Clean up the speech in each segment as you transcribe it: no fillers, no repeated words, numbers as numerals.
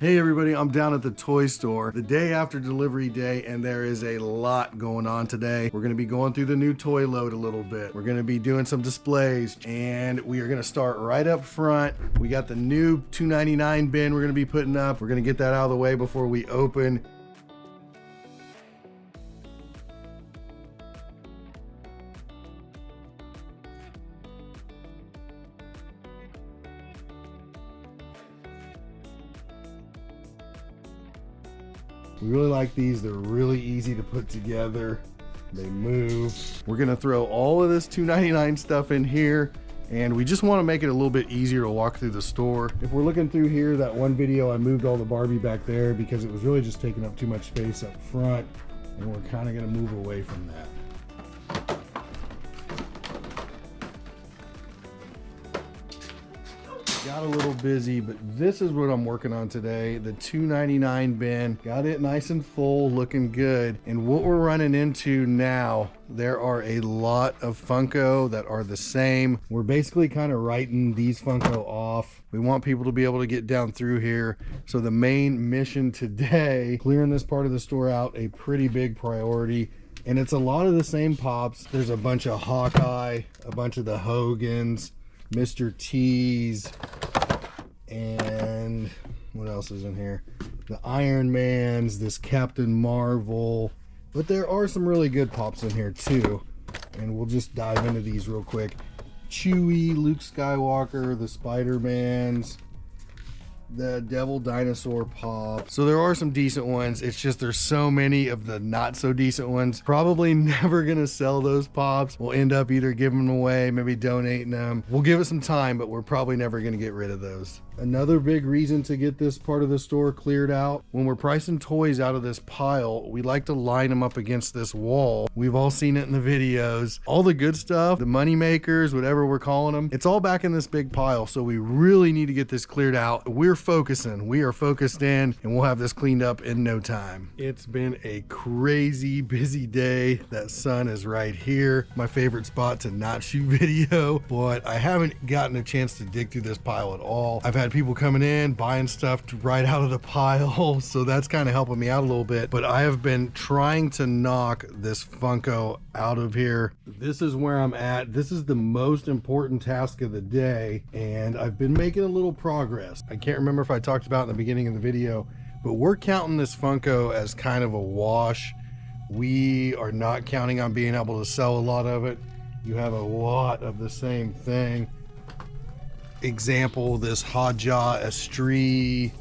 Hey everybody, I'm down at the toy store the day after delivery day, and there is a lot going on today. We're gonna be going through the new toy load a little bit. We're gonna be doing some displays, and we are gonna start right up front. We got the new $2.99 bin we're gonna be putting up. We're gonna get that out of the way before we open. We really like these. They're really easy to put together. They move. We're gonna throw all of this $2.99 stuff in here, and we just want to make it a little bit easier to walk through the store. If we're looking through here, that one video I moved all the Barbie back there because it was really just taking up too much space up front, and we're kind of gonna move away from that. Got a little busy, but this is what I'm working on today. The $2.99 bin. Got it nice and full, looking good. And what we're running into now, there are a lot of Funko that are the same. We're basically kind of writing these Funko off. We want people to be able to get down through here. So the main mission today, clearing this part of the store out, a pretty big priority. And it's a lot of the same pops. There's a bunch of Hawkeye, a bunch of the Hogans, Mr. T's, and what else is in here? The Iron Mans, this Captain Marvel, but there are some really good pops in here too, and we'll just dive into these real quick. Chewie, Luke Skywalker, the Spider-Mans, the Devil Dinosaur pop. So there are some decent ones. It's just there's so many of the not so decent ones. Probably never gonna sell those pops. We'll end up either giving them away, maybe donating them. We'll give it some time, but we're probably never gonna get rid of those. Another big reason to get this part of the store cleared out, when we're pricing toys out of this pile, we like to line them up against this wall. We've all seen it in the videos. All the good stuff, the money makers, whatever we're calling them, it's all back in this big pile. So we really need to get this cleared out. We are focused in, and we'll have this cleaned up in no time. It's been a crazy busy day. That sun is right here. My favorite spot to not shoot video, but I haven't gotten a chance to dig through this pile at all. I've had people coming in, buying stuff right out of the pile, so that's kind of helping me out a little bit, but I have been trying to knock this Funko out of here. This is where I'm at. This is the most important task of the day, and I've been making a little progress. I can't remember if I talked about in the beginning of the video, but we're counting this Funko as kind of a wash. We are not counting on being able to sell a lot of it. You have a lot of the same thing. Example, this Hajja Estrie,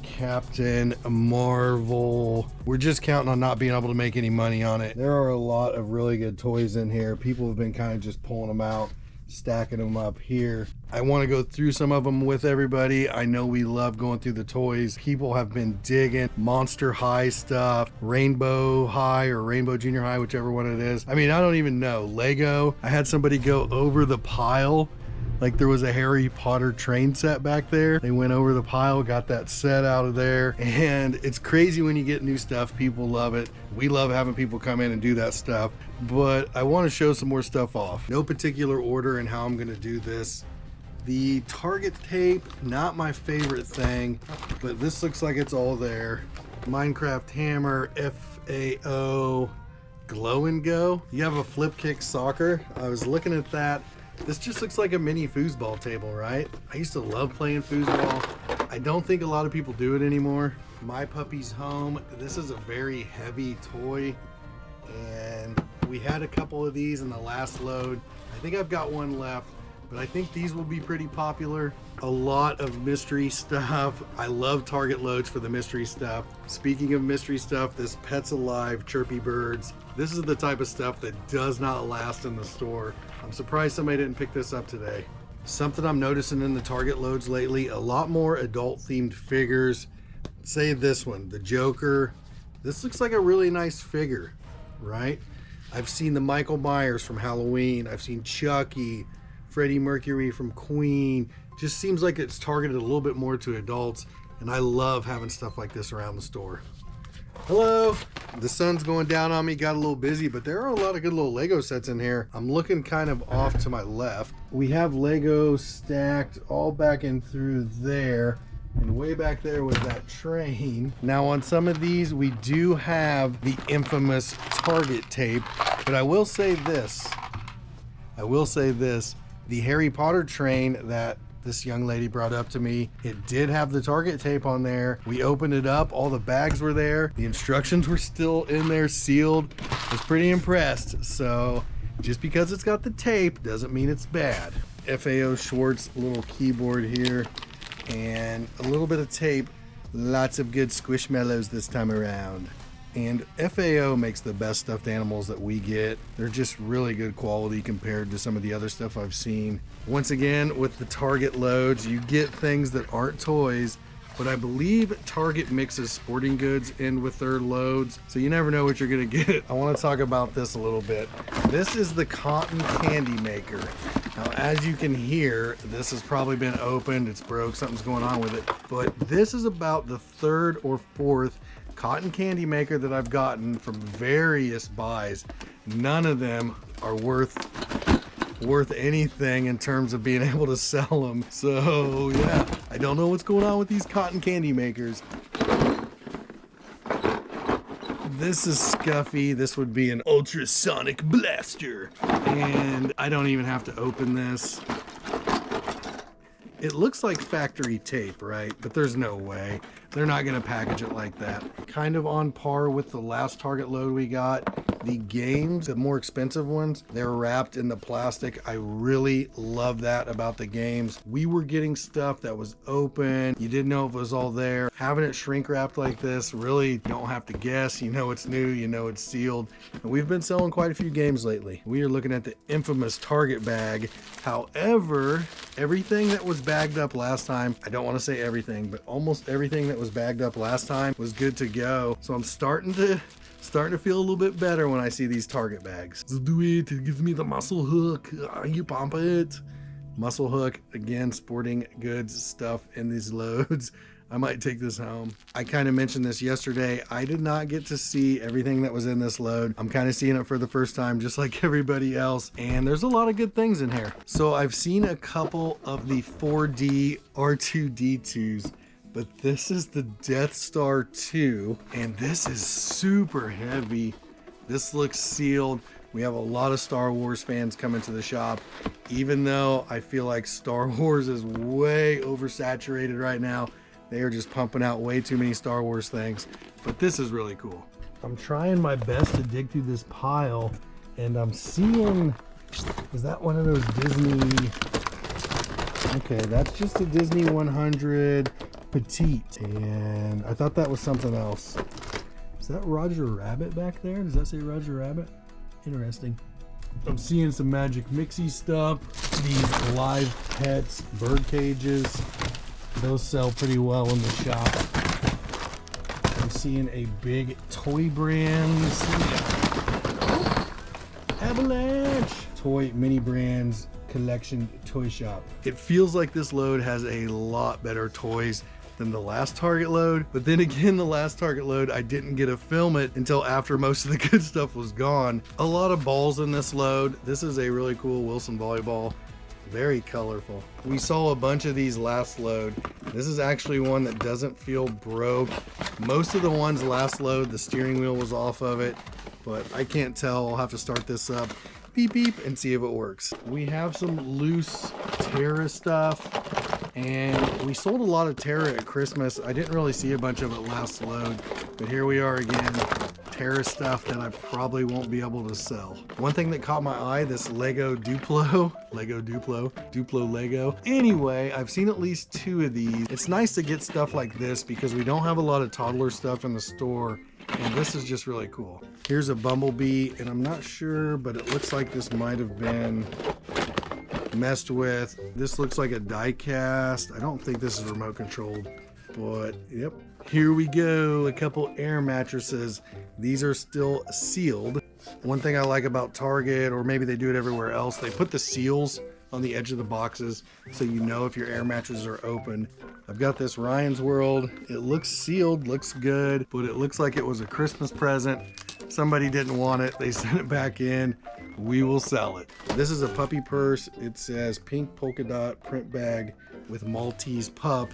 Captain Marvel. We're just counting on not being able to make any money on it. There are a lot of really good toys in here. People have been kind of just pulling them out, stacking them up here. I want to go through some of them with everybody. I know we love going through the toys. People have been digging Monster High stuff, Rainbow High or Rainbow Junior High, whichever one it is. I mean, I don't even know. Lego. I had somebody go over the pile like there was a Harry Potter train set back there. They went over the pile, got that set out of there, and it's crazy when you get new stuff. People love it. We love having people come in and do that stuff, but I want to show some more stuff off. No particular order in how I'm going to do this. The Target tape, not my favorite thing, but this looks like it's all there. Minecraft hammer, FAO, Glow and Go. You have a flip kick soccer. I was looking at that. This just looks like a mini foosball table, right? I used to love playing foosball. I don't think a lot of people do it anymore. My Puppy's Home. This is a very heavy toy, and we had a couple of these in the last load. I think I've got one left, but I think these will be pretty popular. A lot of mystery stuff. I love Target loads for the mystery stuff. Speaking of mystery stuff, this Pets Alive Chirpy Birds. This is the type of stuff that does not last in the store. I'm surprised somebody didn't pick this up today. Something I'm noticing in the Target loads lately, a lot more adult themed figures. Say this one, the Joker. This looks like a really nice figure, right? I've seen the Michael Myers from Halloween. I've seen Chucky, Freddie Mercury from Queen. Just seems like it's targeted a little bit more to adults, and I love having stuff like this around the store. Hello. The sun's going down on me, got a little busy, but there are a lot of good little Lego sets in here. I'm looking kind of off to my left. We have Lego stacked all back in through there. And way back there was that train. Now on some of these, we do have the infamous Target tape, but I will say this. The Harry Potter train that this young lady brought up to me, it did have the Target tape on there. We opened it up, all the bags were there, the instructions were still in there sealed. I was pretty impressed. So just because it's got the tape doesn't mean it's bad. FAO Schwartz little keyboard here and a little bit of tape. Lots of good Squishmallows this time around. And FAO makes the best stuffed animals that we get. They're just really good quality compared to some of the other stuff I've seen. Once again, with the Target loads, you get things that aren't toys, but I believe Target mixes sporting goods in with their loads, so you never know what you're gonna get. I wanna talk about this a little bit. This is the cotton candy maker. Now, as you can hear, this has probably been opened, it's broke, something's going on with it, but this is about the third or fourth cotton candy maker that I've gotten from various buys. None of them are worth anything in terms of being able to sell them. So yeah, I don't know what's going on with these cotton candy makers. This is scuffy. This would be an ultrasonic blaster. And I don't even have to open this. It looks like factory tape, right? But there's no way. They're not gonna package it like that. Kind of on par with the last Target load we got. The games, the more expensive ones, they're wrapped in the plastic. I really love that about the games. We were getting stuff that was open. You didn't know if it was all there. Having it shrink wrapped like this, really you don't have to guess. You know it's new, you know it's sealed. And we've been selling quite a few games lately. We are looking at the infamous Target bag. However, everything that was bagged up last time, I don't want to say everything, but almost everything that was bagged up last time was good to go. So I'm starting to feel a little bit better when I see these Target bags. Let's do it. It gives me the muscle hook. You pump it. Muscle hook, again, sporting goods stuff in these loads. I might take this home. I kind of mentioned this yesterday. I did not get to see everything that was in this load. I'm kind of seeing it for the first time, just like everybody else. And there's a lot of good things in here. So I've seen a couple of the 4D R2-D2s, but this is the Death Star 2, and this is super heavy. This looks sealed. We have a lot of Star Wars fans coming to the shop, even though I feel like Star Wars is way oversaturated right now. They are just pumping out way too many Star Wars things, but this is really cool. I'm trying my best to dig through this pile, and I'm seeing, is that one of those Disney? Okay, that's just a Disney 100 Petite, and I thought that was something else. Is that Roger Rabbit back there? Does that say Roger Rabbit? Interesting. I'm seeing some Magic Mixie stuff. These live pets, bird cages. Those sell pretty well in the shop. I'm seeing a big toy brands. Avalanche! Toy mini brands collection toy shop. It feels like this load has a lot better toys than the last Target load, but then again, the last Target load, I didn't get to film it until after most of the good stuff was gone. A lot of balls in this load. This is a really cool Wilson volleyball. Very colorful. We saw a bunch of these last load. This is actually one that doesn't feel broke. Most of the ones last load, the steering wheel was off of it, but I can't tell. I'll have to start this up, beep beep, and see if it works. We have some loose Terra stuff, and we sold a lot of Terra at Christmas. I didn't really see a bunch of it last load, but here we are again. Terra stuff that I probably won't be able to sell. One thing that caught my eye, this Lego Duplo Lego. Anyway, I've seen at least 2 of these. It's nice to get stuff like this because we don't have a lot of toddler stuff in the store, and this is just really cool. Here's a Bumblebee, and I'm not sure, but it looks like this might have been messed with. This looks like a die cast. I don't think this is remote controlled, but yep. Here we go, a couple air mattresses. These are still sealed. One thing I like about Target, or maybe they do it everywhere else, they put the seals on the edge of the boxes so you know if your air mattresses are open. I've got this Ryan's World. It looks sealed, looks good, but it looks like it was a Christmas present. Somebody didn't want it, they sent it back in. We will sell it. This is a puppy purse. It says pink polka dot print bag with Maltese pup.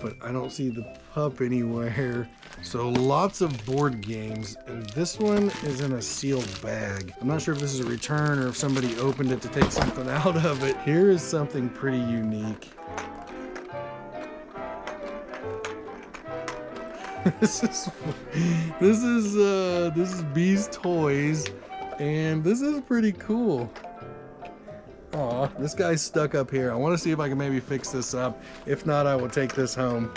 but I don't see the pup anywhere. So lots of board games, and this one is in a sealed bag. I'm not sure if this is a return or if somebody opened it to take something out of it. Here is something pretty unique. This is B's Toys, and this is pretty cool. Aw, this guy's stuck up here. I want to see if I can maybe fix this up. If not, I will take this home.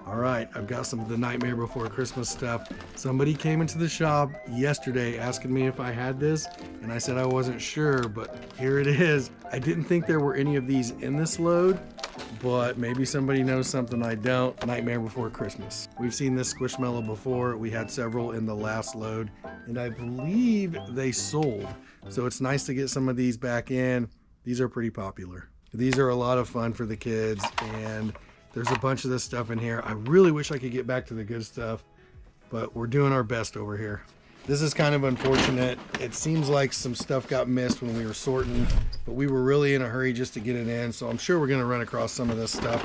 All right, I've got some of the Nightmare Before Christmas stuff. Somebody came into the shop yesterday asking me if I had this, and I said I wasn't sure, but here it is. I didn't think there were any of these in this load, but maybe somebody knows something I don't. Nightmare Before Christmas. We've seen this Squishmallow before. We had several in the last load, and I believe they sold. So it's nice to get some of these back in. These are pretty popular. These are a lot of fun for the kids, and there's a bunch of this stuff in here. I really wish I could get back to the good stuff, but we're doing our best over here. This is kind of unfortunate. It seems like some stuff got missed when we were sorting, but we were really in a hurry just to get it in, so I'm sure we're gonna run across some of this stuff.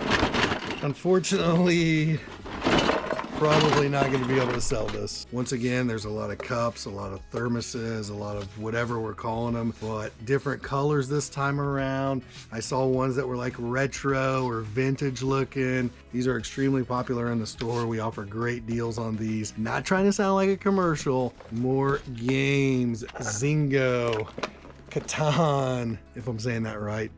Unfortunately, probably not gonna be able to sell this. Once again, there's a lot of cups, a lot of thermoses, a lot of whatever we're calling them, but different colors this time around. I saw ones that were like retro or vintage looking. These are extremely popular in the store. We offer great deals on these. Not trying to sound like a commercial. More games, Zingo, Catan, if I'm saying that right.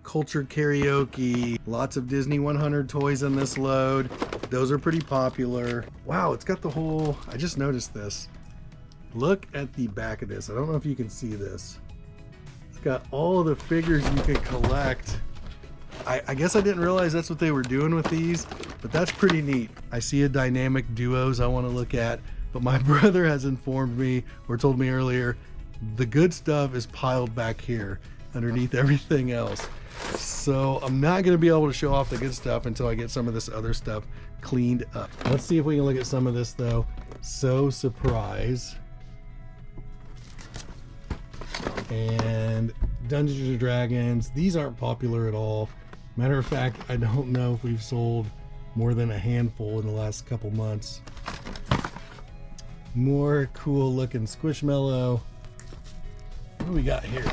Cultured Karaoke, lots of Disney 100 toys in this load. Those are pretty popular. Wow, it's got the whole, I just noticed this. Look at the back of this. I don't know if you can see this. It's got all of the figures you can collect. I guess I didn't realize that's what they were doing with these, but that's pretty neat. I see a dynamic duos I want to look at, but my brother has informed me, or told me earlier, the good stuff is piled back here underneath everything else. So I'm not going to be able to show off the good stuff until I get some of this other stuff cleaned up. Let's see if we can look at some of this though. So surprise. And Dungeons and Dragons. These aren't popular at all. Matter of fact, I don't know if we've sold more than a handful in the last couple months. More cool looking Squishmallow. What do we got here?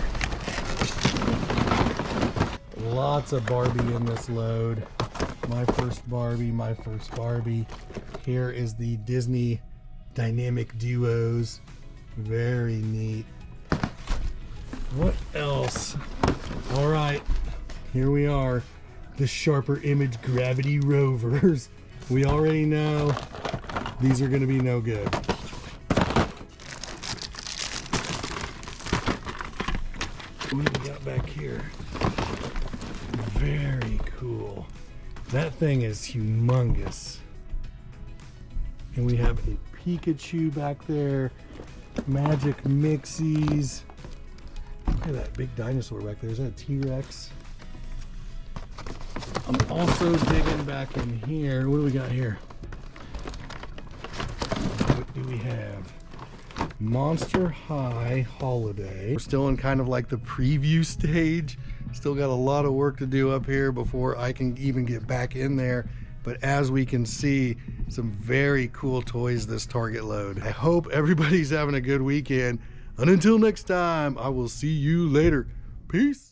Lots of Barbie in this load. My first Barbie, my first Barbie. Here is the Disney Dynamic Duos. Very neat. What else? All right, here we are. The Sharper Image Gravity Rovers. We already know these are gonna be no good. What do we got back here? Very cool. That thing is humongous. And we have a Pikachu back there. Magic Mixies. Look at that big dinosaur back there. Is that a T-Rex? I'm also digging back in here. What do we got here? What do we have? Monster High Holiday. We're still in kind of like the preview stage. Still got a lot of work to do up here before I can even get back in there. But as we can see, some very cool toys this Target load. I hope everybody's having a good weekend. And until next time, I will see you later. Peace.